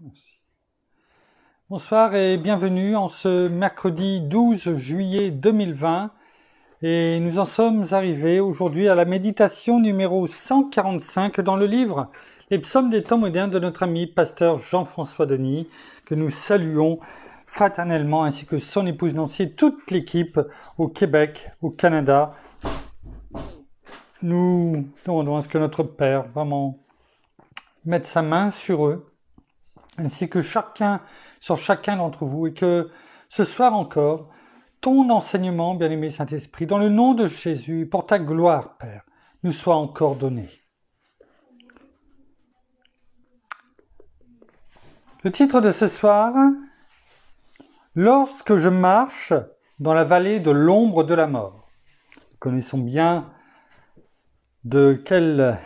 Merci. Bonsoir et bienvenue en ce mercredi 12 juillet 2020 et nous en sommes arrivés aujourd'hui à la méditation numéro 145 dans le livre Les psaumes des temps modernes de notre ami pasteur Jean-François Denis que nous saluons fraternellement ainsi que son épouse Nancy et toute l'équipe au Québec, au Canada. Nous demandons à ce que notre Père vraiment mette sa main sur eux ainsi que sur chacun d'entre vous, et que ce soir encore, ton enseignement, bien-aimé Saint-Esprit, dans le nom de Jésus, pour ta gloire, Père, nous soit encore donné. Le titre de ce soir, « Lorsque je marche dans la vallée de l'ombre de la mort ». Nous connaissons bien de quel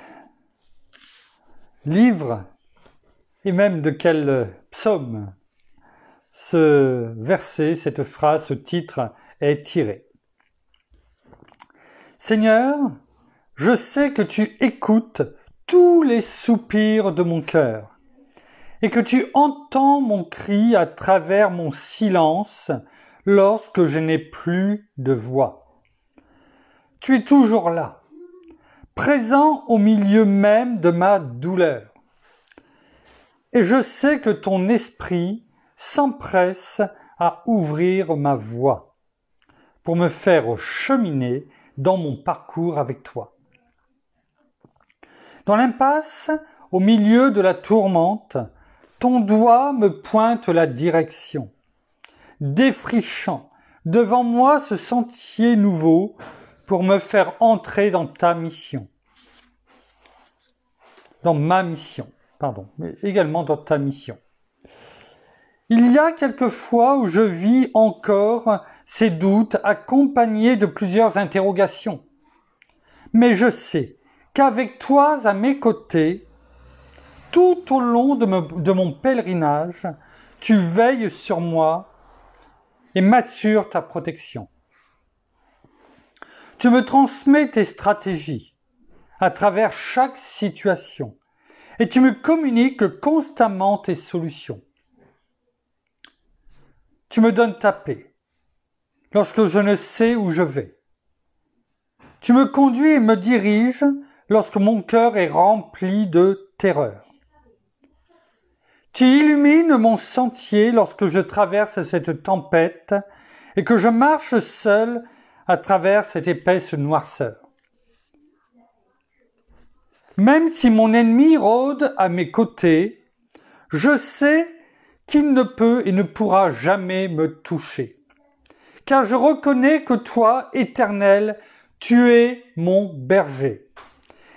livre et même de quel psaume ce verset, cette phrase, ce titre est tiré. Seigneur, je sais que tu écoutes tous les soupirs de mon cœur et que tu entends mon cri à travers mon silence lorsque je n'ai plus de voix. Tu es toujours là, présent au milieu même de ma douleur. Et je sais que ton esprit s'empresse à ouvrir ma voie pour me faire cheminer dans mon parcours avec toi. Dans l'impasse, au milieu de la tourmente, ton doigt me pointe la direction, défrichant devant moi ce sentier nouveau pour me faire entrer dans ta mission. Dans ma mission. Mais également dans ta mission. Il y a quelques fois où je vis encore ces doutes accompagnés de plusieurs interrogations. Mais je sais qu'avec toi à mes côtés, tout au long de mon pèlerinage, tu veilles sur moi et m'assures ta protection. Tu me transmets tes stratégies à travers chaque situation. Et tu me communiques constamment tes solutions. Tu me donnes ta paix lorsque je ne sais où je vais. Tu me conduis et me diriges lorsque mon cœur est rempli de terreur. Tu illumines mon sentier lorsque je traverse cette tempête et que je marche seul à travers cette épaisse noirceur. Même si mon ennemi rôde à mes côtés, je sais qu'il ne peut et ne pourra jamais me toucher. Car je reconnais que toi, Éternel, tu es mon berger.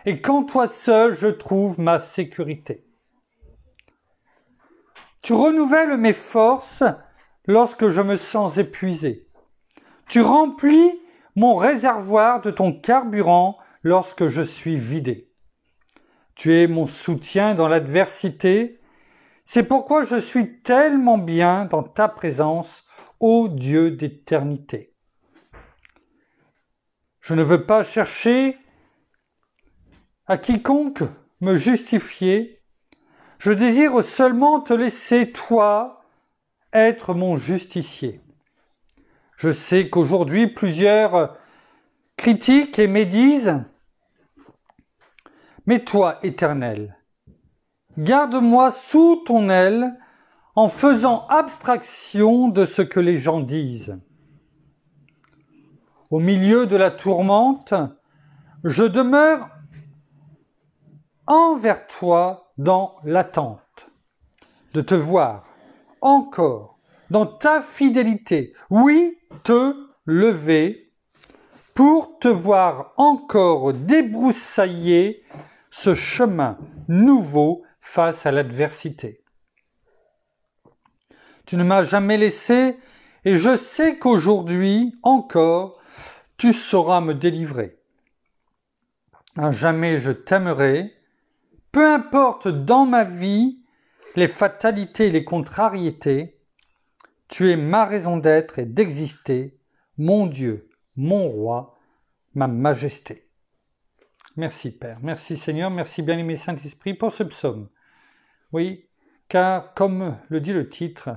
Et qu'en toi seul, je trouve ma sécurité. Tu renouvelles mes forces lorsque je me sens épuisé. Tu remplis mon réservoir de ton carburant lorsque je suis vidé. Tu es mon soutien dans l'adversité. C'est pourquoi je suis tellement bien dans ta présence, ô Dieu d'éternité. Je ne veux pas chercher à quiconque me justifier. Je désire seulement te laisser, toi, être mon justicier. Je sais qu'aujourd'hui, plusieurs critiquent et médisent. Mais toi, Éternel, garde-moi sous ton aile en faisant abstraction de ce que les gens disent. Au milieu de la tourmente, je demeure envers toi dans l'attente de te voir encore dans ta fidélité, oui, te lever pour te voir encore débroussailler ce chemin nouveau face à l'adversité. Tu ne m'as jamais laissé et je sais qu'aujourd'hui encore, tu sauras me délivrer. À jamais je t'aimerai, peu importe dans ma vie les fatalités et les contrariétés, tu es ma raison d'être et d'exister, mon Dieu, mon roi, ma majesté. Merci Père, merci Seigneur, merci bien-aimé Saint-Esprit pour ce psaume. Oui, car comme le dit le titre,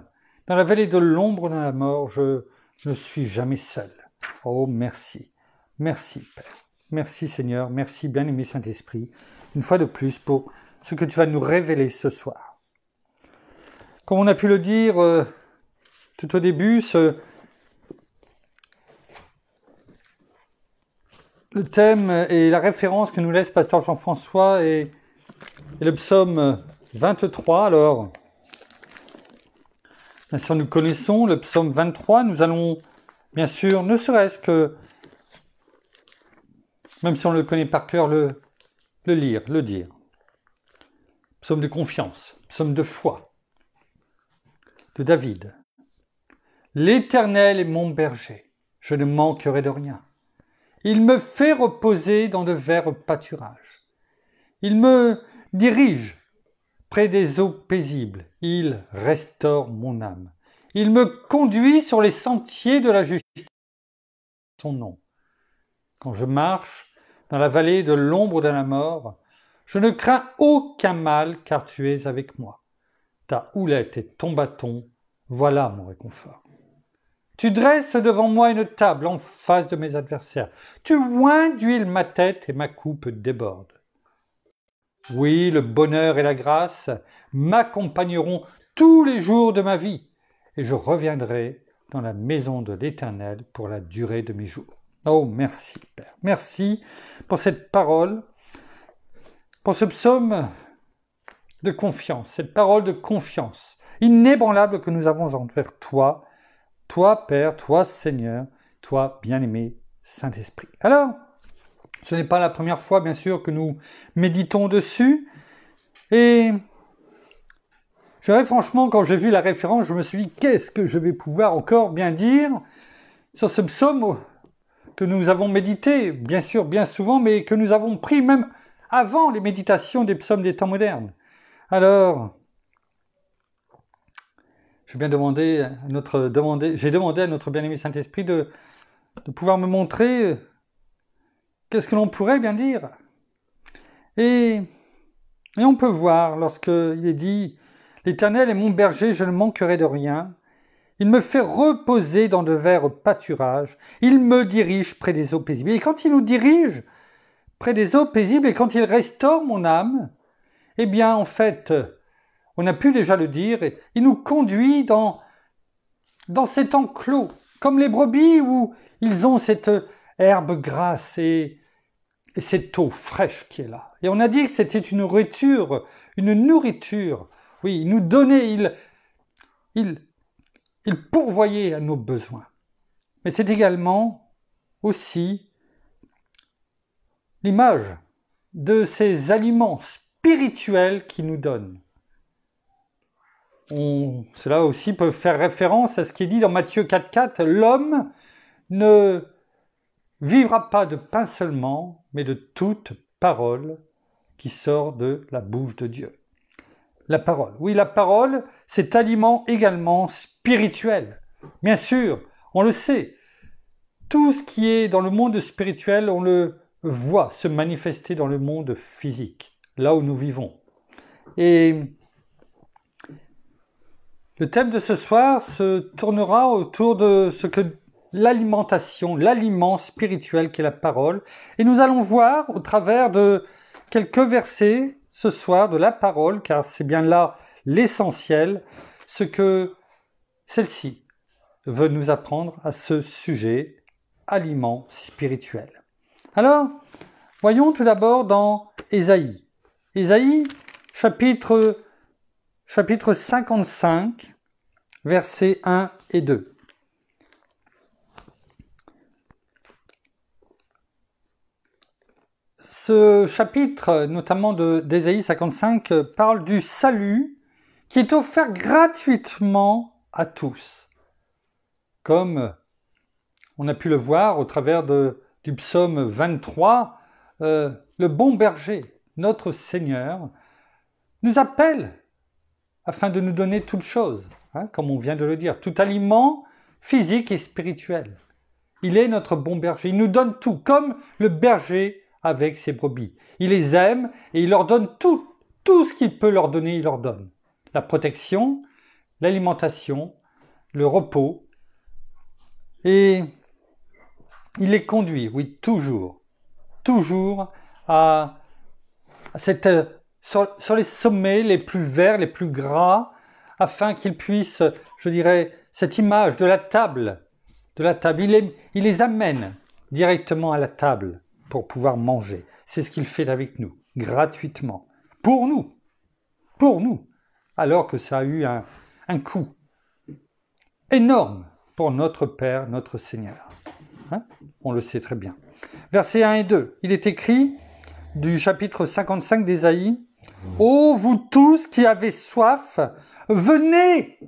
dans la vallée de l'ombre de la mort, je ne suis jamais seul. Oh, merci. Merci, Père. Merci, Seigneur. Merci, bien-aimé Saint-Esprit, une fois de plus, pour ce que tu vas nous révéler ce soir. Comme on a pu le dire tout au début, le thème et la référence que nous laisse Pasteur Jean-François est le psaume 23. Alors, bien sûr, nous connaissons le psaume 23. Nous allons, bien sûr, ne serait-ce que, même si on le connaît par cœur, le lire, le dire. Psaume de confiance, psaume de foi, de David. L'Éternel est mon berger, je ne manquerai de rien. Il me fait reposer dans de verts pâturages. Il me dirige près des eaux paisibles. Il restaure mon âme. Il me conduit sur les sentiers de la justice. Son nom. Quand je marche dans la vallée de l'ombre de la mort, je ne crains aucun mal, car tu es avec moi. Ta houlette et ton bâton, voilà mon réconfort. Tu dresses devant moi une table en face de mes adversaires. Tu oins d'huile ma tête et ma coupe déborde. Oui, le bonheur et la grâce m'accompagneront tous les jours de ma vie, et je reviendrai dans la maison de l'Éternel pour la durée de mes jours. Oh, merci, Père. Merci pour cette parole, pour ce psaume de confiance, cette parole de confiance inébranlable que nous avons envers toi, toi, Père, toi, Seigneur, toi, bien-aimé Saint-Esprit. Alors, ce n'est pas la première fois, bien sûr, que nous méditons dessus. Et je dirais franchement, quand j'ai vu la référence, je me suis dit, qu'est-ce que je vais pouvoir encore bien dire sur ce psaume que nous avons médité, bien sûr, bien souvent, mais que nous avons pris même avant les méditations des psaumes des temps modernes. Alors, j'ai demandé à notre bien-aimé Saint-Esprit de pouvoir me montrer qu'est-ce que l'on pourrait bien dire. Et on peut voir, lorsqu'il est dit « L'Éternel est mon berger, je ne manquerai de rien. Il me fait reposer dans de verts pâturages. Il me dirige près des eaux paisibles. » Et quand il nous dirige près des eaux paisibles et quand il restaure mon âme, eh bien, en fait, on a pu déjà le dire, il nous conduit dans cet enclos, comme les brebis où ils ont cette herbe grasse et cette eau fraîche qui est là. Et on a dit que c'était une nourriture. Oui, il nous donnait, il pourvoyait à nos besoins. Mais c'est également aussi l'image de ces aliments spirituels qu'il nous donne. Cela aussi peut faire référence à ce qui est dit dans Matthieu 4,4, l'homme ne vivra pas de pain seulement, mais de toute parole qui sort de la bouche de Dieu. La parole. Oui, la parole, c'est aliment également spirituel. Bien sûr, on le sait. Tout ce qui est dans le monde spirituel, on le voit se manifester dans le monde physique, là où nous vivons. Et le thème de ce soir se tournera autour de ce que l'alimentation, l'aliment spirituel qui est la parole. Et nous allons voir au travers de quelques versets ce soir de la parole, car c'est bien là l'essentiel, ce que celle-ci veut nous apprendre à ce sujet, aliment spirituel. Alors, voyons tout d'abord dans Ésaïe. Ésaïe, chapitre 55, versets 1 et 2. Ce chapitre, notamment d'Ésaïe 55, parle du salut qui est offert gratuitement à tous. Comme on a pu le voir au travers du psaume 23, le bon berger, notre Seigneur, nous appelle afin de nous donner toutes choses, comme on vient de le dire, tout aliment physique et spirituel. Il est notre bon berger, il nous donne tout, comme le berger avec ses brebis. Il les aime et il leur donne tout ce qu'il peut leur donner, il leur donne. la protection, l'alimentation, le repos. Et il les conduit, oui, toujours à sur les sommets les plus verts, les plus gras, afin qu'ils puissent, je dirais, cette image de la table, il les amène directement à la table pour pouvoir manger. C'est ce qu'il fait avec nous, gratuitement, pour nous, alors que ça a eu un coût énorme pour notre Père, notre Seigneur. Hein? On le sait très bien. Versets 1 et 2, il est écrit du chapitre 55 d'Ésaïe, « Ô vous tous qui avez soif, venez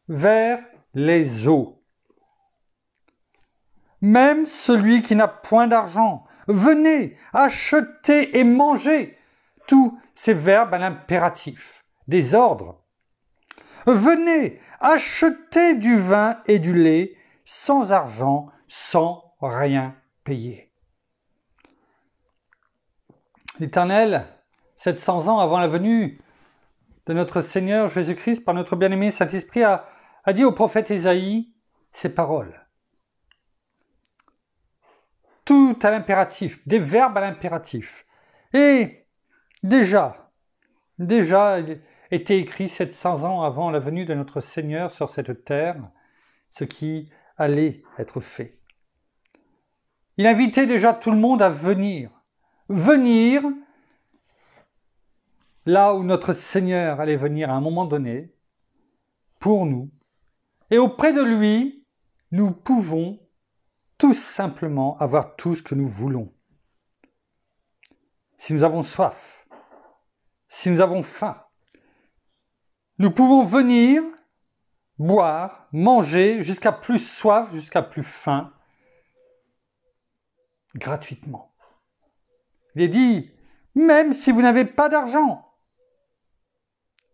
vers les eaux. Même celui qui n'a point d'argent, venez, achetez et mangez. » Tous ces verbes à l'impératif, des ordres. Venez, achetez du vin et du lait sans argent, sans rien payer. L'Éternel, 700 ans avant la venue de notre Seigneur Jésus-Christ, par notre bien-aimé Saint-Esprit, a dit au prophète Ésaïe ces paroles. Tout à l'impératif, des verbes à l'impératif. Et déjà était écrit 700 ans avant la venue de notre Seigneur sur cette terre, ce qui allait être fait. Il invitait déjà tout le monde à venir là où notre Seigneur allait venir à un moment donné, pour nous. Et auprès de lui, nous pouvons tout simplement avoir tout ce que nous voulons. Si nous avons soif, si nous avons faim, nous pouvons venir, boire, manger, jusqu'à plus soif, jusqu'à plus faim, gratuitement. Il est dit, même si vous n'avez pas d'argent,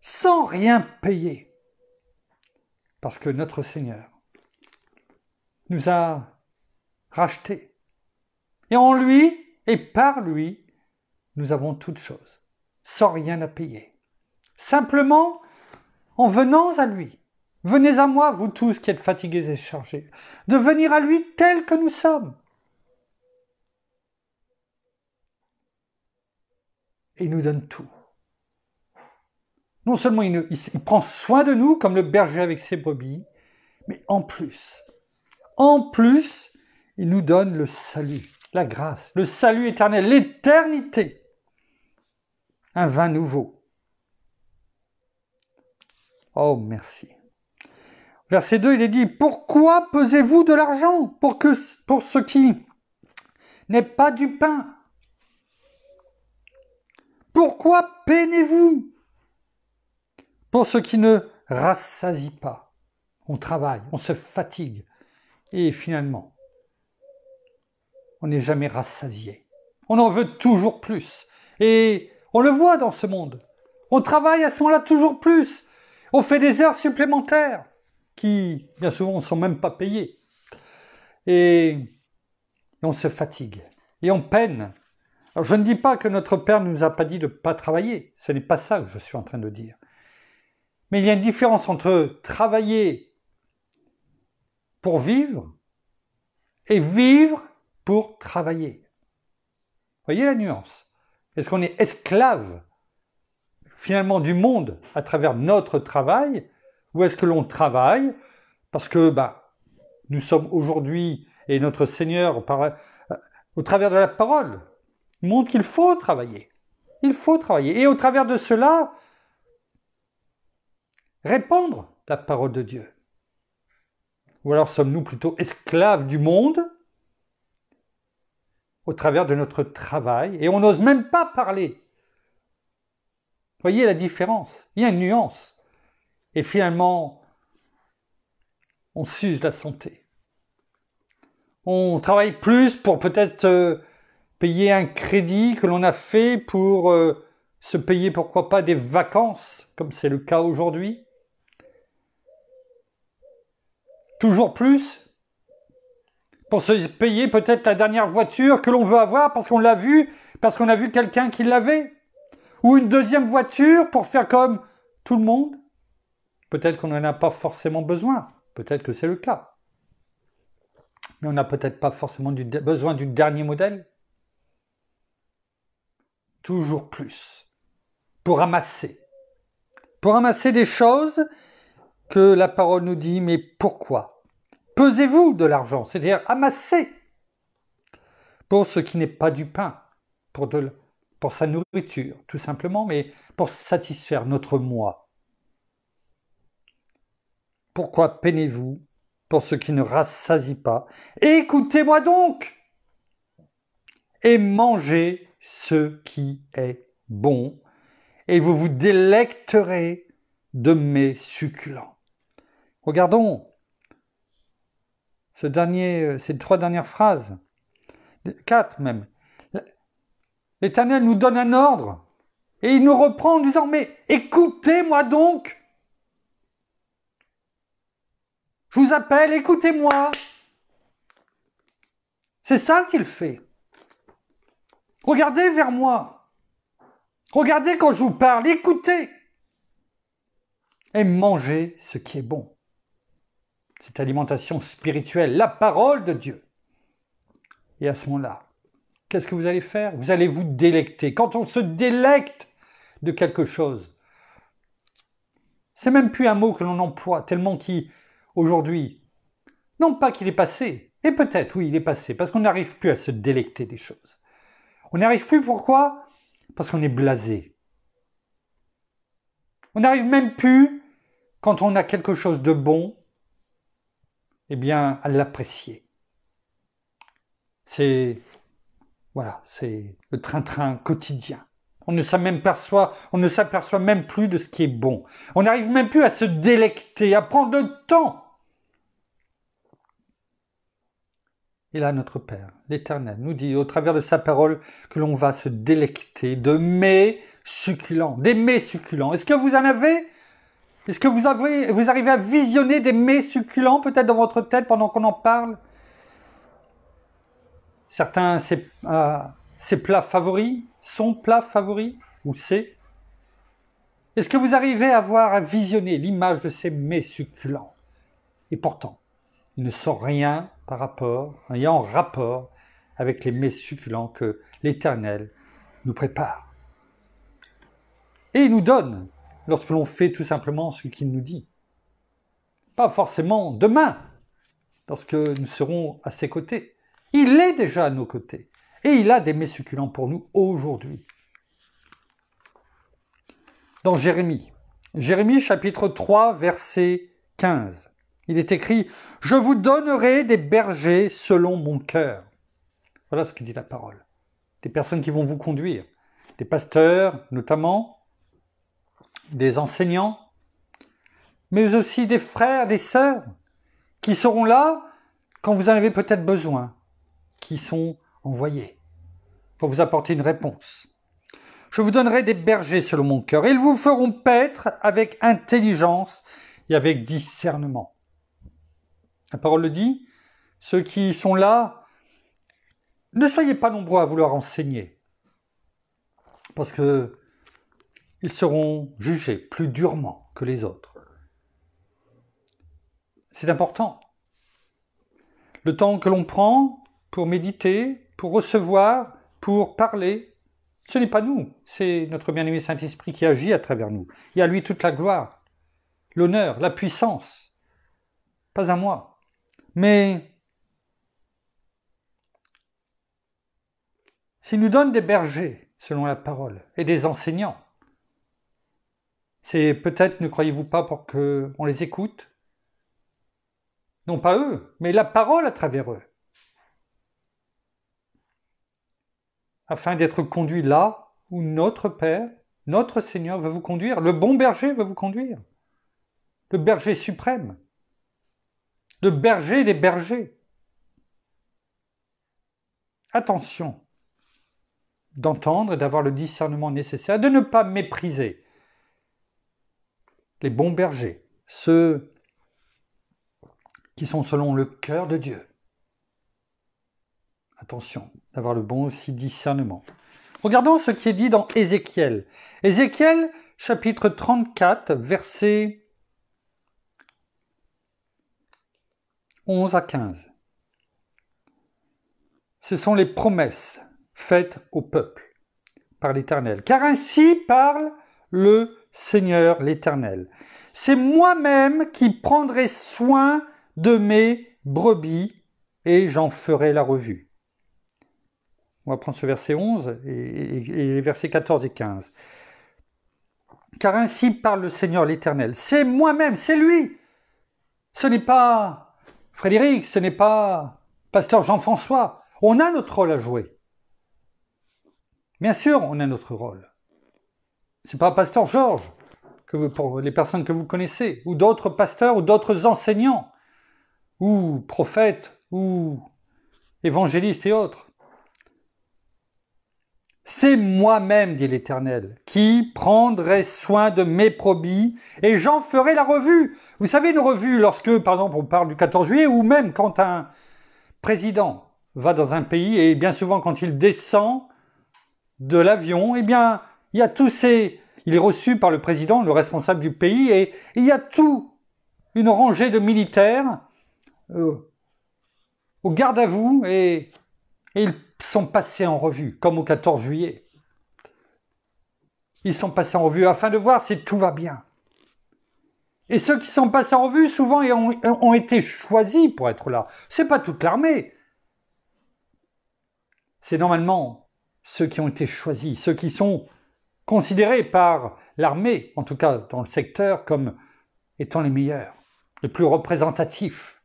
sans rien payer, parce que notre Seigneur nous a rachetés. Et en lui et par lui, nous avons toutes choses, sans rien à payer. Simplement, en venant à lui, venez à moi, vous tous qui êtes fatigués et chargés, de venir à lui tels que nous sommes. Et il nous donne tout. Non seulement il prend soin de nous, comme le berger avec ses brebis, mais en plus, il nous donne le salut, la grâce, le salut éternel, l'éternité. Un vin nouveau. Oh, merci. Verset 2, il est dit, « Pourquoi pesez-vous de l'argent pour ce qui n'est pas du pain? Pourquoi peinez-vous pour ce qui ne rassasie pas? » On travaille, on se fatigue, et finalement, on n'est jamais rassasié. On en veut toujours plus. Et on le voit dans ce monde. On travaille à ce moment-là toujours plus. On fait des heures supplémentaires qui, bien souvent, ne sont même pas payées. Et on se fatigue. Et on peine. Alors, je ne dis pas que notre Père ne nous a pas dit de ne pas travailler. Ce n'est pas ça que je suis en train de dire. Mais il y a une différence entre travailler pour vivre et vivre pour travailler. Voyez la nuance? Est-ce qu'on est esclave finalement du monde à travers notre travail, ou est-ce que l'on travaille parce que nous sommes aujourd'hui, et notre Seigneur, au travers de la parole, montre qu'il faut travailler. Il faut travailler. Et au travers de cela, répandre la parole de Dieu. Ou alors sommes-nous plutôt esclaves du monde au travers de notre travail, et on n'ose même pas parler. Voyez la différence, il y a une nuance. Et finalement, on s'use la santé. On travaille plus pour peut-être payer un crédit que l'on a fait pour se payer, pourquoi pas, des vacances, comme c'est le cas aujourd'hui. Toujours plus pour se payer peut-être la dernière voiture que l'on veut avoir parce qu'on l'a vue, parce qu'on a vu quelqu'un qui l'avait. Ou une deuxième voiture pour faire comme tout le monde. Peut-être qu'on n'en a pas forcément besoin. Peut-être que c'est le cas. Mais on n'a peut-être pas forcément besoin du dernier modèle. Toujours plus. Pour ramasser. Pour ramasser des choses que la parole nous dit, mais pourquoi? Pesez-vous de l'argent, c'est-à-dire amassez pour ce qui n'est pas du pain, pour sa nourriture, tout simplement, mais pour satisfaire notre moi. Pourquoi peinez-vous pour ce qui ne rassasie pas? Écoutez-moi donc et mangez ce qui est bon, et vous vous délecterez de mes succulents. Regardons ces 3 dernières phrases, 4 même. L'Éternel nous donne un ordre et il nous reprend en disant « Mais écoutez-moi donc ! Je vous appelle, écoutez-moi !» C'est ça qu'il fait. Regardez vers moi. Regardez quand je vous parle, écoutez. Et mangez ce qui est bon. Cette alimentation spirituelle, la parole de Dieu. Et à ce moment-là, qu'est-ce que vous allez faire? Vous allez vous délecter. Quand on se délecte de quelque chose, c'est même plus un mot que l'on emploie, tellement aujourd'hui, non pas qu'il est passé, et peut-être, oui, il est passé, parce qu'on n'arrive plus à se délecter des choses. On n'y arrive plus, pourquoi? Parce qu'on est blasé. On n'arrive même plus, quand on a quelque chose de bon, eh bien, à l'apprécier. C'est le train-train quotidien. On ne s'aperçoit même plus de ce qui est bon. On n'arrive même plus à se délecter, à prendre le temps. Et là, notre Père, l'Éternel, nous dit au travers de sa parole que l'on va se délecter de mets succulents, des mets succulents. Est-ce que vous en avez? Est-ce que vous arrivez à visionner des mets succulents peut-être dans votre tête pendant qu'on en parle? Certains, ses plats favoris, son plat favori, ou c'est. Est-ce que vous arrivez à visionner l'image de ces mets succulents? Et pourtant, il ne sont rien en rapport avec les mets succulents que l'Éternel nous prépare. Et il nous donne, lorsque l'on fait tout simplement ce qu'il nous dit. Pas forcément demain, lorsque nous serons à ses côtés. Il est déjà à nos côtés. Et il a des mets succulents pour nous aujourd'hui. Dans Jérémie chapitre 3, verset 15, il est écrit « Je vous donnerai des bergers selon mon cœur ». Voilà ce que dit la parole. Des personnes qui vont vous conduire. Des pasteurs, notamment, des enseignants, mais aussi des frères, des sœurs, qui seront là quand vous en avez peut-être besoin, qui sont envoyés pour vous apporter une réponse. Je vous donnerai des bergers selon mon cœur. Ils vous feront paître avec intelligence et avec discernement. La parole le dit, ceux qui sont là, ne soyez pas nombreux à vouloir enseigner, parce que ils seront jugés plus durement que les autres. C'est important. Le temps que l'on prend pour méditer, pour recevoir, pour parler, ce n'est pas nous, c'est notre bien-aimé Saint-Esprit qui agit à travers nous. Et à lui toute la gloire, l'honneur, la puissance. Pas à moi. Mais s'il nous donne des bergers, selon la parole, et des enseignants, c'est peut-être, ne croyez-vous pas, pour qu'on les écoute? Non pas eux, mais la parole à travers eux. Afin d'être conduit là où notre Père, notre Seigneur veut vous conduire. Le bon berger veut vous conduire. Le berger suprême. Le berger des bergers. Attention d'entendre et d'avoir le discernement nécessaire, de ne pas mépriser les bons bergers, ceux qui sont selon le cœur de Dieu. Attention, d'avoir le bon aussi discernement. Regardons ce qui est dit dans Ézéchiel. Ézéchiel, chapitre 34, verset 11 à 15. Ce sont les promesses faites au peuple par l'Éternel. Car ainsi parle le Seigneur l'Éternel. C'est moi-même qui prendrai soin de mes brebis et j'en ferai la revue. On va prendre ce verset 11 et les versets 14 et 15. Car ainsi parle le Seigneur l'Éternel. C'est moi-même, c'est lui. Ce n'est pas Frédéric, ce n'est pas pasteur Jean-François. On a notre rôle à jouer. Bien sûr, on a notre rôle. C'est pas pasteur Georges, pour les personnes que vous connaissez, ou d'autres pasteurs, ou d'autres enseignants, ou prophètes, ou évangélistes et autres. C'est moi-même, dit l'Éternel, qui prendrai soin de mes brebis et j'en ferai la revue. Vous savez, une revue, lorsque, par exemple, on parle du 14 juillet, ou même quand un président va dans un pays, et bien souvent quand il descend de l'avion, eh bien, il y a tous ces... Il est reçu par le président, le responsable du pays, et il y a tout une rangée de militaires au garde à vous, et ils sont passés en revue, comme au 14 juillet. Ils sont passés en revue afin de voir si tout va bien. Et ceux qui sont passés en revue, souvent, ont été choisis pour être là. C'est pas toute l'armée. C'est normalement ceux qui ont été choisis, ceux qui sont considérés par l'armée, en tout cas dans le secteur, comme étant les meilleurs, les plus représentatifs.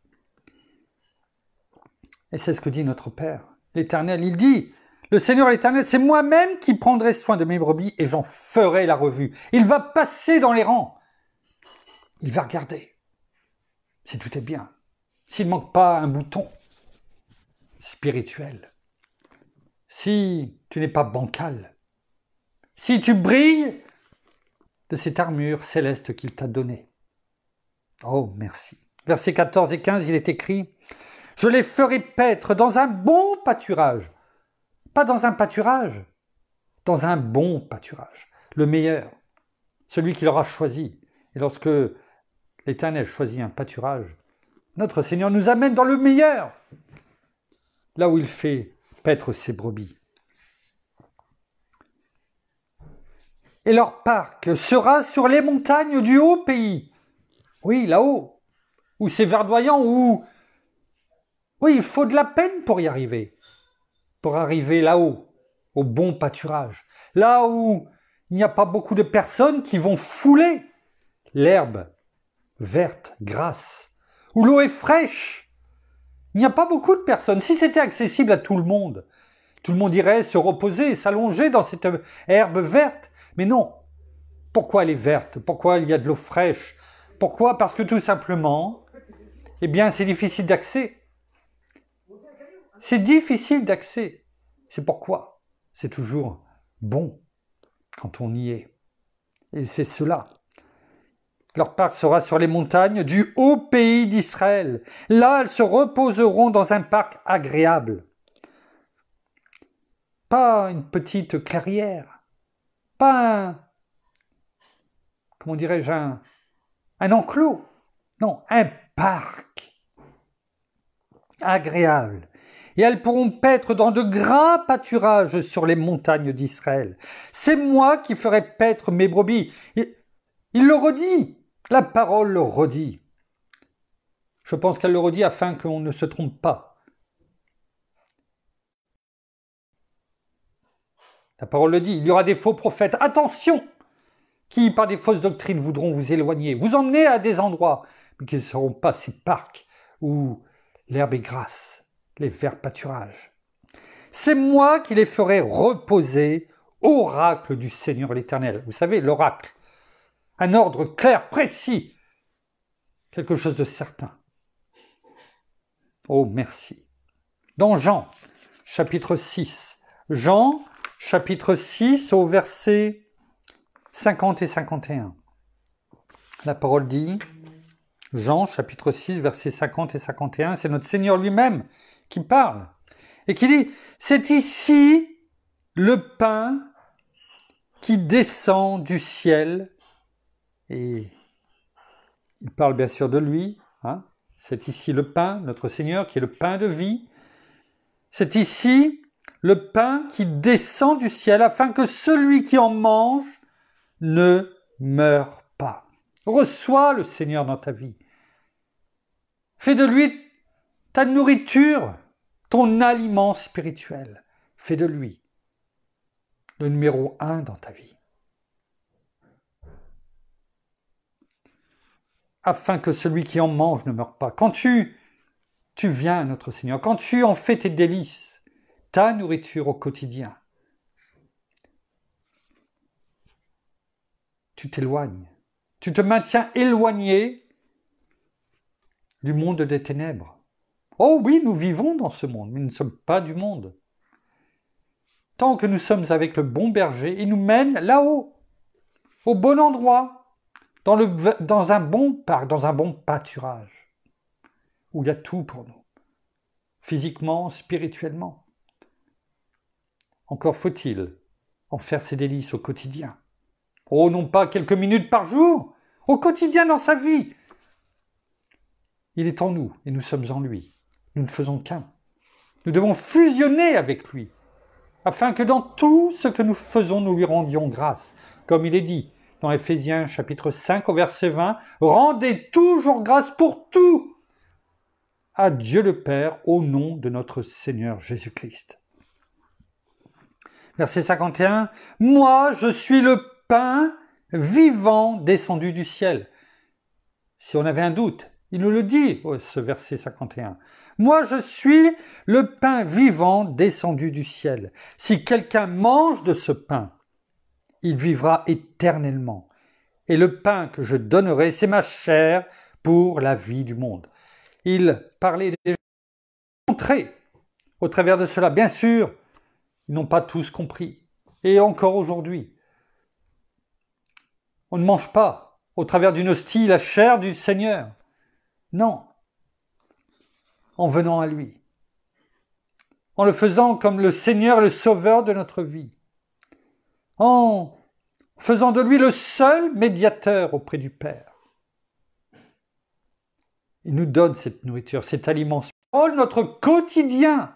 Et c'est ce que dit notre Père, l'Éternel. Il dit, le Seigneur l'Éternel, c'est moi-même qui prendrai soin de mes brebis et j'en ferai la revue. Il va passer dans les rangs. Il va regarder si tout est bien, s'il ne manque pas un bouton spirituel, si tu n'es pas bancal, si tu brilles de cette armure céleste qu'il t'a donnée. Oh, merci. Versets 14 et 15, il est écrit, « Je les ferai paître dans un bon pâturage. » Pas dans un pâturage, dans un bon pâturage, le meilleur, celui qu'il aura choisi. Et lorsque l'Éternel choisit un pâturage, notre Seigneur nous amène dans le meilleur, là où il fait paître ses brebis. Et leur parc sera sur les montagnes du haut pays. Oui, là-haut, où c'est verdoyant, où... Oui, il faut de la peine pour y arriver. Pour arriver là-haut, au bon pâturage. Là où il n'y a pas beaucoup de personnes qui vont fouler l'herbe verte, grasse, où l'eau est fraîche. Il n'y a pas beaucoup de personnes. Si c'était accessible à tout le monde irait se reposer, s'allonger dans cette herbe verte. Mais non. Pourquoi elle est verte? Pourquoi il y a de l'eau fraîche? Pourquoi? Parce que tout simplement, eh bien, c'est difficile d'accès. C'est difficile d'accès. C'est pourquoi c'est toujours bon quand on y est. Et c'est cela. Leur parc sera sur les montagnes du haut pays d'Israël. Là, elles se reposeront dans un parc agréable. Pas une petite clairière. Pas un, comment dirais-je, un enclos. Non, un parc agréable. Et elles pourront paître dans de grands pâturages sur les montagnes d'Israël. C'est moi qui ferai paître mes brebis. Il le redit, la parole le redit. Je pense qu'elle le redit afin qu'on ne se trompe pas. La parole le dit, il y aura des faux prophètes. Attention, qui par des fausses doctrines voudront vous éloigner, vous emmener à des endroits, mais qui ne seront pas ces parcs où l'herbe est grasse. Les verts pâturages. C'est moi qui les ferai reposer, oracle du Seigneur l'Éternel. Vous savez, l'oracle, un ordre clair, précis, quelque chose de certain. Oh, merci. Dans Jean, chapitre 6, Jean, chapitre 6, au verset 50 et 51. La parole dit, Jean, chapitre 6, versets 50 et 51, c'est notre Seigneur lui-même qui parle, et qui dit, c'est ici le pain qui descend du ciel, et il parle bien sûr de lui, hein, C'est ici le pain, notre Seigneur, qui est le pain de vie. C'est ici le pain qui descend du ciel afin que celui qui en mange ne meure pas. Reçois le Seigneur dans ta vie. Fais de lui ta nourriture, ton aliment spirituel. Fais de lui le numéro 1 dans ta vie. Afin que celui qui en mange ne meure pas. Quand tu viens à notre Seigneur, quand tu en fais tes délices, ta nourriture au quotidien, tu t'éloignes. Tu te maintiens éloigné du monde des ténèbres. Oh oui, nous vivons dans ce monde, mais nous ne sommes pas du monde. Tant que nous sommes avec le bon berger, il nous mène là-haut, au bon endroit, dans un bon parc, dans un bon pâturage, où il y a tout pour nous, physiquement, spirituellement. Encore faut-il en faire ses délices au quotidien. Oh, non pas quelques minutes par jour, au quotidien dans sa vie. Il est en nous et nous sommes en lui. Nous ne faisons qu'un. Nous devons fusionner avec lui, afin que dans tout ce que nous faisons, nous lui rendions grâce. Comme il est dit dans Éphésiens chapitre 5 au verset 20, « Rendez toujours grâce pour tout à Dieu le Père au nom de notre Seigneur Jésus-Christ. » Verset 51, « Moi, je suis le pain vivant descendu du ciel. » Si on avait un doute, il nous le dit, ce verset 51. « Moi, je suis le pain vivant descendu du ciel. Si quelqu'un mange de ce pain, il vivra éternellement. Et le pain que je donnerai, c'est ma chair pour la vie du monde. » Il parlait déjà montré au travers de cela. Bien sûr, ils n'ont pas tous compris. Et encore aujourd'hui, on ne mange pas au travers d'une hostie la chair du Seigneur. Non. En venant à lui. En le faisant comme le Seigneur, le Sauveur de notre vie. En faisant de lui le seul médiateur auprès du Père. Il nous donne cette nourriture, cet aliment spirituel, notre quotidien.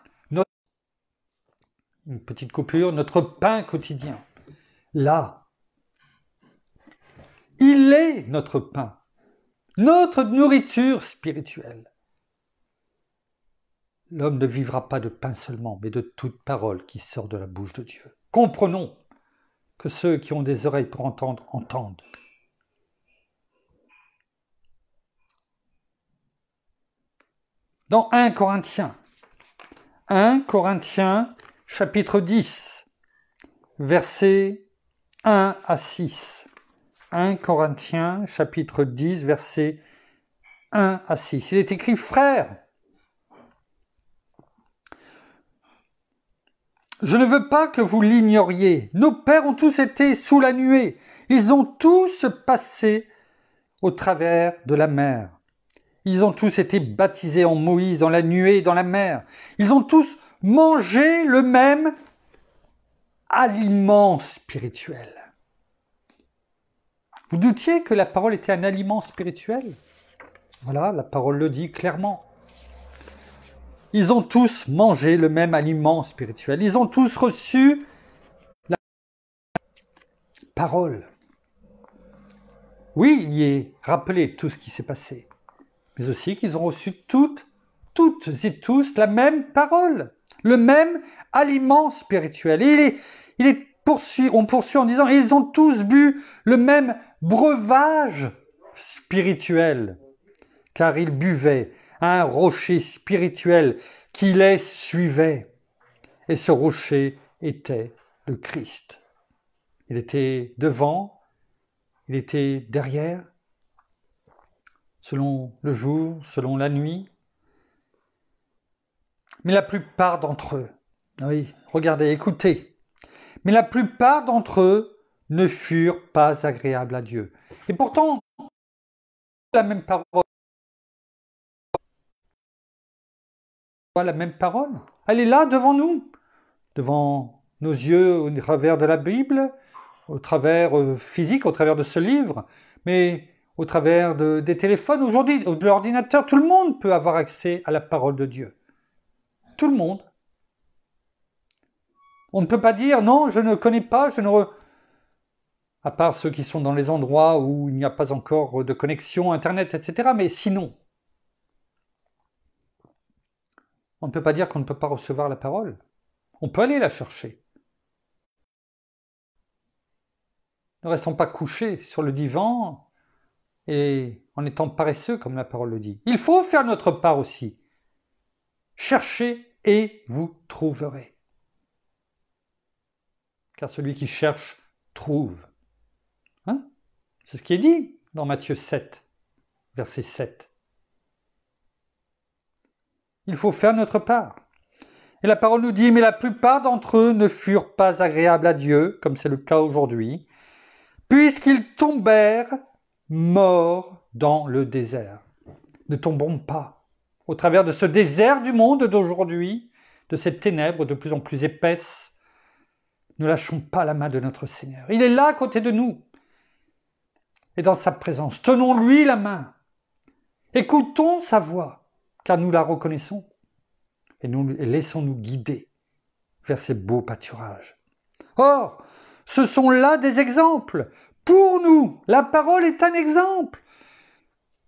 Une petite coupure, notre pain quotidien. Là, il est notre pain, notre nourriture spirituelle. L'homme ne vivra pas de pain seulement, mais de toute parole qui sort de la bouche de Dieu. Comprenons que ceux qui ont des oreilles pour entendre, entendent. Dans 1 Corinthiens chapitre 10, versets 1 à 6. 1 Corinthiens chapitre 10, versets 1 à 6. Il est écrit, « Frères, je ne veux pas que vous l'ignoriez. Nos pères ont tous été sous la nuée. Ils ont tous passé au travers de la mer. Ils ont tous été baptisés en Moïse, dans la nuée et dans la mer. Ils ont tous mangé le même aliment spirituel. » Vous doutiez que la parole était un aliment spirituel? Voilà, la parole le dit clairement. Ils ont tous mangé le même aliment spirituel. Ils ont tous reçu la parole. Oui, il y est rappelé tout ce qui s'est passé. Mais aussi qu'ils ont reçu toutes et tous la même parole. Le même aliment spirituel. Et on poursuit en disant, ils ont tous bu le même breuvage spirituel. Car ils buvaient un rocher spirituel qui les suivait. Et ce rocher était le Christ. Il était devant, il était derrière, selon le jour, selon la nuit. Mais la plupart d'entre eux, oui, regardez, écoutez, mais la plupart d'entre eux ne furent pas agréables à Dieu. Et pourtant, la même parole, elle est là devant nous, devant nos yeux au travers de la Bible, au travers physique, au travers de ce livre. Mais au travers des téléphones. Aujourd'hui, de l'ordinateur, tout le monde peut avoir accès à la parole de Dieu. Tout le monde. On ne peut pas dire, non, je ne connais pas, à part ceux qui sont dans les endroits où il n'y a pas encore de connexion Internet, etc. Mais sinon, on ne peut pas dire qu'on ne peut pas recevoir la parole. On peut aller la chercher. Ne restons pas couchés sur le divan et en étant paresseux, comme la parole le dit. Il faut faire notre part aussi. Cherchez et vous trouverez. Car celui qui cherche, trouve. Hein? C'est ce qui est dit dans Matthieu 7, verset 7. Il faut faire notre part. Et la parole nous dit, mais la plupart d'entre eux ne furent pas agréables à Dieu, comme c'est le cas aujourd'hui, puisqu'ils tombèrent morts dans le désert. Ne tombons pas au travers de ce désert du monde d'aujourd'hui, de cette ténèbre de plus en plus épaisse. Ne lâchons pas la main de notre Seigneur. Il est là à côté de nous. Et dans sa présence, tenons-lui la main. Écoutons sa voix, car nous la reconnaissons. Et laissons-nous guider vers ces beaux pâturages. Or, ce sont là des exemples. Pour nous, la parole est un exemple.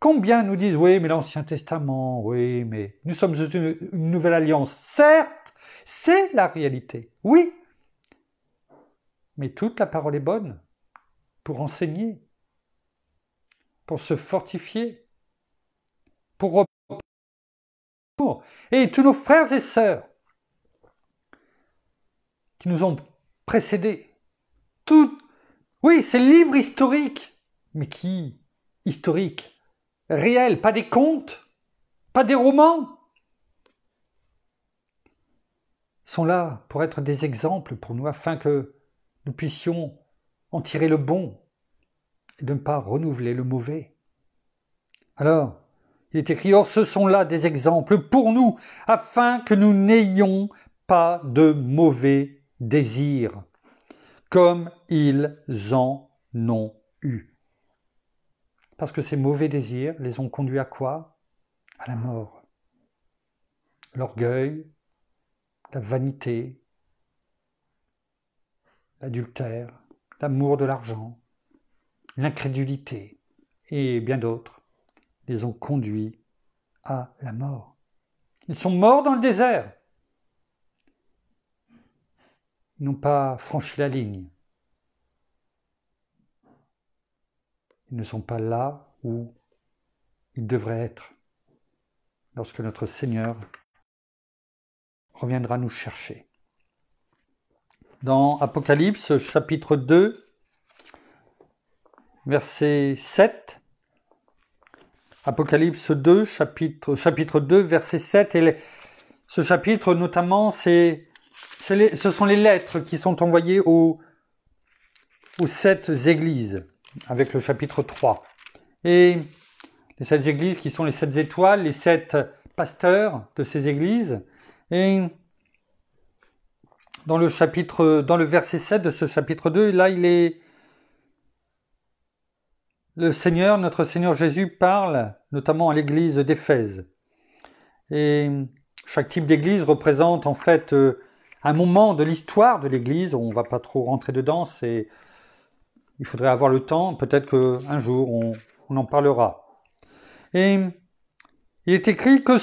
Combien nous disent, oui, mais l'Ancien Testament, oui, mais nous sommes une nouvelle alliance. Certes, c'est la réalité, oui. Mais toute la parole est bonne pour enseigner, pour se fortifier, pour reprendre. Et tous nos frères et sœurs qui nous ont précédés, oui, c'est le livre historique, mais qui historique, réel, pas des contes, pas des romans, sont là pour être des exemples pour nous afin que nous puissions en tirer le bon et de ne pas renouveler le mauvais. Alors, il est écrit, or ce sont là des exemples pour nous afin que nous n'ayons pas de mauvais désirs, comme ils en ont eu. Parce que ces mauvais désirs les ont conduits à quoi? À la mort. L'orgueil, la vanité, l'adultère, l'amour de l'argent, l'incrédulité et bien d'autres les ont conduits à la mort. Ils sont morts dans le désert. Ils n'ont pas franchi la ligne. Ils ne sont pas là où ils devraient être lorsque notre Seigneur reviendra nous chercher. Dans Apocalypse chapitre 2, verset 7, Apocalypse 2, chapitre 2, verset 7, et ce chapitre notamment, ce sont les lettres qui sont envoyées aux 7 églises, avec le chapitre 3. Et les 7 églises qui sont les 7 étoiles, les 7 pasteurs de ces églises. Et dans le verset 7 de ce chapitre 2, là, notre Seigneur Jésus parle notamment à l'église d'Éphèse. Et chaque type d'église représente en fait un moment de l'histoire de l'église. On ne va pas trop rentrer dedans, il faudrait avoir le temps, peut-être qu'un jour on en parlera. Et il est écrit que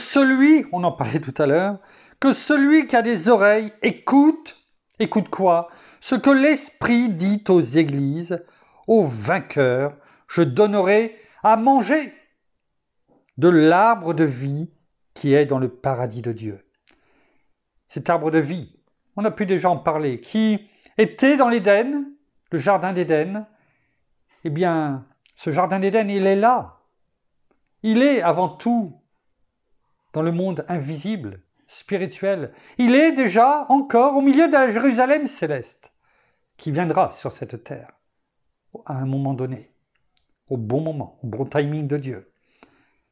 on en parlait tout à l'heure, que celui qui a des oreilles écoute quoi? Ce que l'Esprit dit aux églises, aux vainqueurs, je donnerai à manger de l'arbre de vie qui est dans le paradis de Dieu. Cet arbre de vie, on a pu déjà en parler, qui était dans l'Éden, le jardin d'Éden. Eh bien, ce jardin d'Éden, il est là. Il est avant tout dans le monde invisible, spirituel. Il est déjà encore au milieu de la Jérusalem céleste, qui viendra sur cette terre à un moment donné. Au bon moment, au bon timing de Dieu.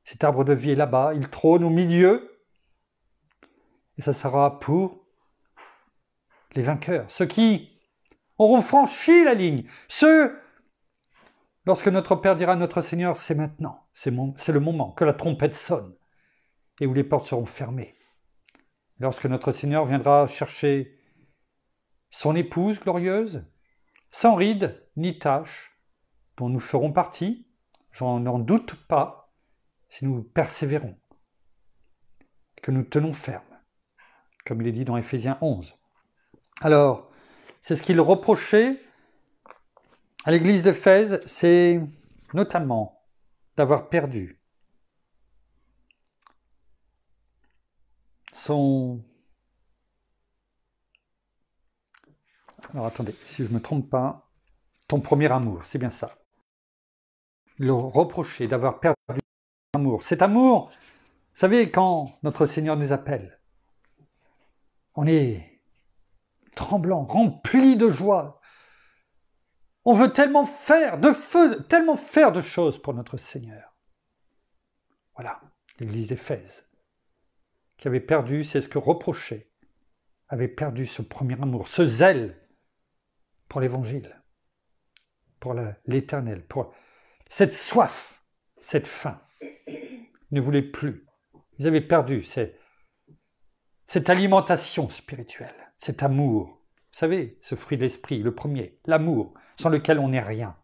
Cet arbre de vie est là-bas, il trône au milieu, et ça sera pour les vainqueurs, ceux qui auront franchi la ligne, ceux Lorsque notre Père dira à notre Seigneur, c'est maintenant, c'est le moment, que la trompette sonne et où les portes seront fermées. Lorsque notre Seigneur viendra chercher son épouse glorieuse, sans ride ni tache, dont nous ferons partie, j'en doute pas, si nous persévérons, que nous tenons ferme, comme il est dit dans Éphésiens 11. Alors, c'est ce qu'il reprochait à l'église d'Éphèse, c'est notamment d'avoir perdu son... Alors attendez, si je ne me trompe pas, ton premier amour, c'est bien ça. Le reprocher d'avoir perdu l'amour. Cet amour, vous savez, quand notre Seigneur nous appelle, on est tremblant, rempli de joie. On veut tellement faire de feu, tellement faire de choses pour notre Seigneur. Voilà, l'église d'Éphèse, qui avait perdu, c'est ce que reprochait, avait perdu ce premier amour, ce zèle pour l'évangile, pour l'éternel, pour cette soif, cette faim. Ils ne voulaient plus. Ils avaient perdu cette alimentation spirituelle, cet amour. Vous savez, ce fruit de l'esprit, le premier, l'amour, sans lequel on n'est rien.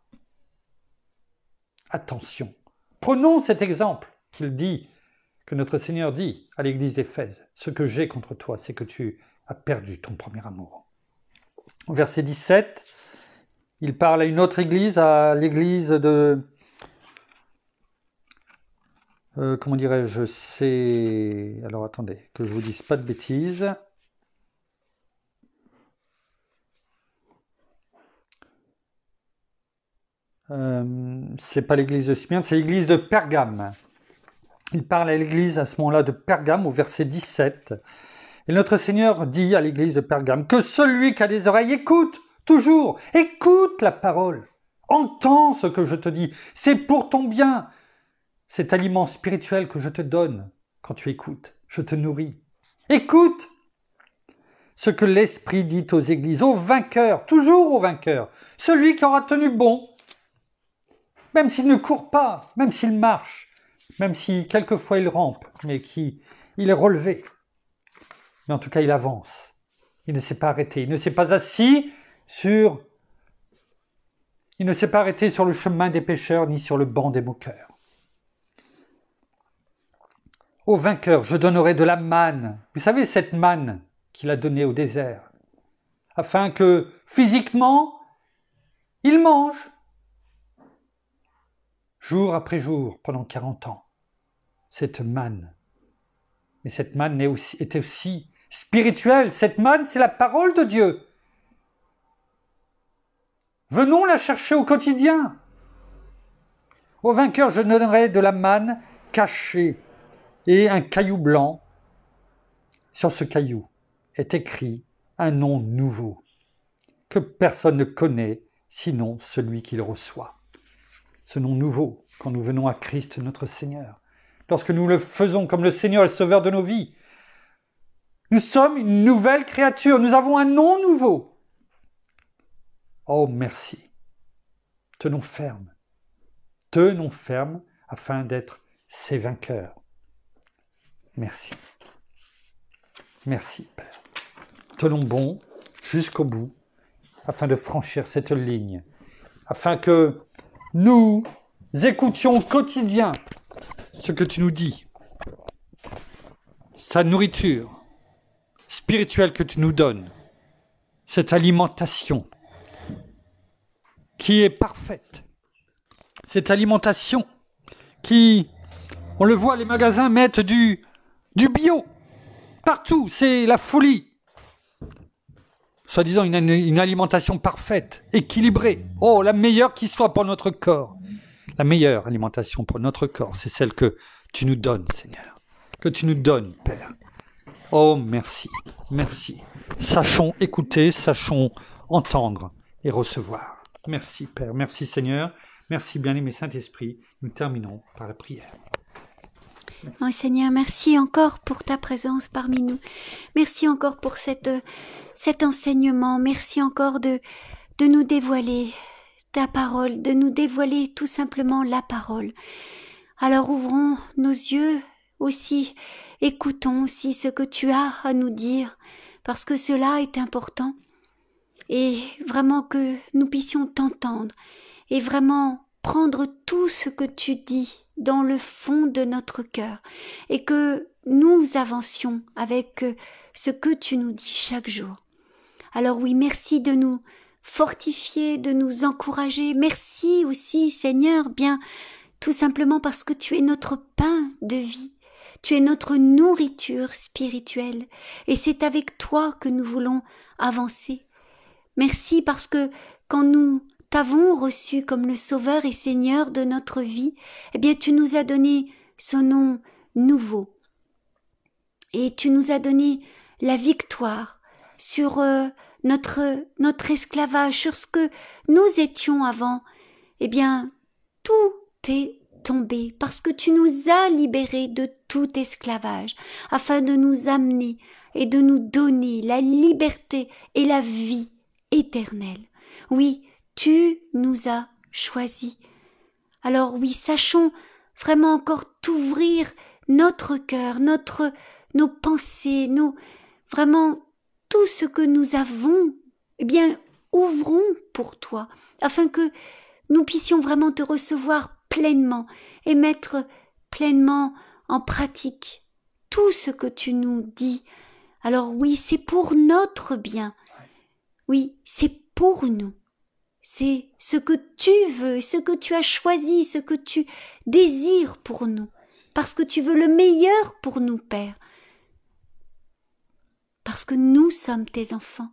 Attention. Prenons cet exemple qu'il dit, que notre Seigneur dit à l'église d'Éphèse. Ce que j'ai contre toi, c'est que tu as perdu ton premier amour. Au verset 17, il parle à une autre église, à l'église de... comment dirais-je, c'est... Alors attendez, que je vous dise pas de bêtises. C'est pas l'église de Smyrne, c'est l'église de Pergame. Il parle à l'église à ce moment-là de Pergame au verset 17. Et notre Seigneur dit à l'église de Pergame que celui qui a des oreilles écoute, toujours, écoute la parole, entends ce que je te dis, c'est pour ton bien. Cet aliment spirituel que je te donne quand tu écoutes, je te nourris. Écoute ce que l'Esprit dit aux églises, aux vainqueurs, toujours aux vainqueurs, celui qui aura tenu bon, même s'il ne court pas, même s'il marche, même si quelquefois il rampe, mais il est relevé. Mais en tout cas, il avance. Il ne s'est pas arrêté. Il ne s'est pas assis sur... Il ne s'est pas arrêté sur le chemin des pécheurs, ni sur le banc des moqueurs. Aux vainqueurs, je donnerai de la manne. Vous savez, cette manne qu'il a donnée au désert, afin que, physiquement, il mange. Jour après jour, pendant 40 ans, cette manne. Mais cette manne était aussi spirituelle. Cette manne, c'est la parole de Dieu. Venons la chercher au quotidien. Aux vainqueurs, je donnerai de la manne cachée et un caillou blanc. Sur ce caillou est écrit un nom nouveau que personne ne connaît sinon celui qui le reçoit. Ce nom nouveau, quand nous venons à Christ notre Seigneur, lorsque nous le faisons comme le Seigneur et le Sauveur de nos vies, nous sommes une nouvelle créature, nous avons un nom nouveau. Oh, merci. Tenons ferme afin d'être ses vainqueurs. Merci. Merci, Père. Tenons bon jusqu'au bout afin de franchir cette ligne, afin que nous écoutions au quotidien ce que tu nous dis, sa nourriture spirituelle que tu nous donnes, cette alimentation qui est parfaite, cette alimentation qui, on le voit, les magasins mettent du bio partout, c'est la folie. Soi-disant une alimentation parfaite, équilibrée. Oh, la meilleure qui soit pour notre corps. La meilleure alimentation pour notre corps, c'est celle que tu nous donnes, Seigneur. Que tu nous donnes, Père. Oh, merci, merci. Sachons écouter, sachons entendre et recevoir. Merci, Père. Merci, Seigneur. Merci, bien-aimé Saint-Esprit. Nous terminons par la prière. Oh Seigneur, merci encore pour ta présence parmi nous. Merci encore pour cet enseignement. Merci encore de nous dévoiler ta parole, de nous dévoiler tout simplement la parole. Alors ouvrons nos yeux aussi, écoutons aussi ce que tu as à nous dire, parce que cela est important, et vraiment que nous puissions t'entendre, et vraiment prendre tout ce que tu dis dans le fond de notre cœur, et que nous avancions avec ce que tu nous dis chaque jour. Alors oui, merci de nous fortifier, de nous encourager. Merci aussi, Seigneur, bien tout simplement parce que tu es notre pain de vie. Tu es notre nourriture spirituelle. Et c'est avec toi que nous voulons avancer. Merci parce que quand nous t'avons reçu comme le Sauveur et Seigneur de notre vie, eh bien tu nous as donné ce nom nouveau. Et tu nous as donné la victoire sur notre esclavage, sur ce que nous étions avant. Eh bien, tout est tombé parce que tu nous as libérés de tout esclavage, afin de nous amener et de nous donner la liberté et la vie éternelle. Oui, tu nous as choisis. Alors oui, sachons vraiment encore t'ouvrir notre cœur, nos pensées, vraiment tout ce que nous avons, eh bien, ouvrons pour toi, afin que nous puissions vraiment te recevoir pleinement et mettre pleinement en pratique tout ce que tu nous dis. Alors oui, c'est pour notre bien. Oui, c'est pour nous. C'est ce que tu veux, ce que tu as choisi, ce que tu désires pour nous, parce que tu veux le meilleur pour nous, Père. Parce que nous sommes tes enfants,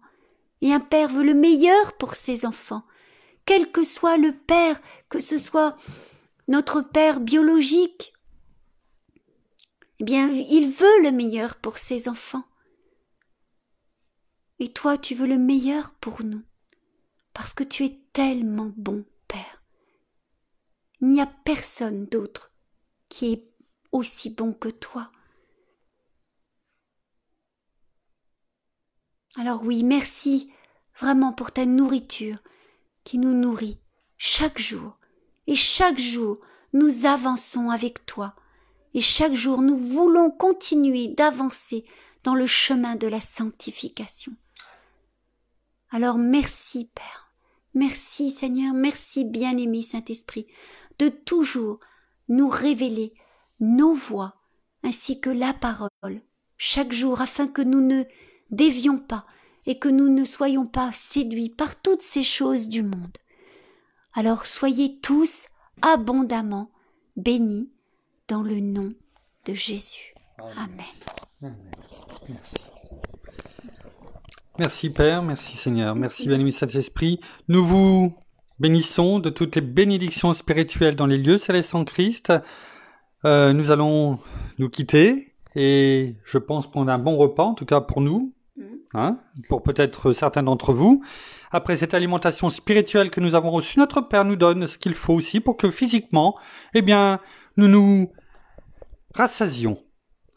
et un père veut le meilleur pour ses enfants, quel que soit le père, que ce soit notre père biologique, eh bien, il veut le meilleur pour ses enfants. Et toi, tu veux le meilleur pour nous, parce que tu es tellement bon, Père. Il n'y a personne d'autre qui est aussi bon que toi. Alors oui, merci vraiment pour ta nourriture qui nous nourrit chaque jour. Et chaque jour, nous avançons avec toi. Et chaque jour, nous voulons continuer d'avancer dans le chemin de la sanctification. Alors merci, Père. Merci, Seigneur. Merci, bien-aimé Saint-Esprit, de toujours nous révéler nos voies ainsi que la parole chaque jour, afin que nous ne dévions pas et que nous ne soyons pas séduits par toutes ces choses du monde. Alors soyez tous abondamment bénis dans le nom de Jésus. Amen. Amen. Merci. Merci Père, merci Seigneur, merci bien-aimé Saint-Esprit. Nous vous bénissons de toutes les bénédictions spirituelles dans les lieux célestes en Christ. Nous allons nous quitter et je pense prendre un bon repas, en tout cas pour nous, pour peut-être certains d'entre vous. Après cette alimentation spirituelle que nous avons reçue, notre Père nous donne ce qu'il faut aussi pour que physiquement, eh bien, nous nous rassasions.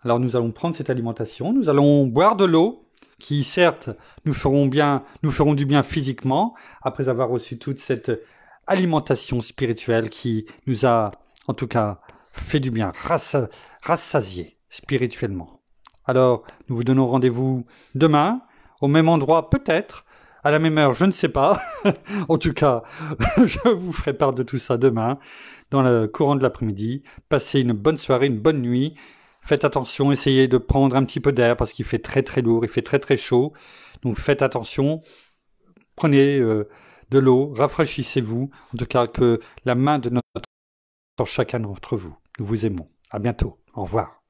Alors nous allons prendre cette alimentation, nous allons boire de l'eau, qui certes nous feront du bien physiquement, après avoir reçu toute cette alimentation spirituelle qui nous a, en tout cas, fait du bien, rassasié spirituellement. Alors, nous vous donnons rendez-vous demain, au même endroit peut-être, à la même heure, je ne sais pas. En tout cas, je vous ferai part de tout ça demain, dans le courant de l'après-midi. Passez une bonne soirée, une bonne nuit. Faites attention, essayez de prendre un petit peu d'air parce qu'il fait très très lourd, il fait très très chaud. Donc faites attention, prenez de l'eau, rafraîchissez-vous. En tout cas, que la main de notre chacun d'entre vous. Nous vous aimons. À bientôt. Au revoir.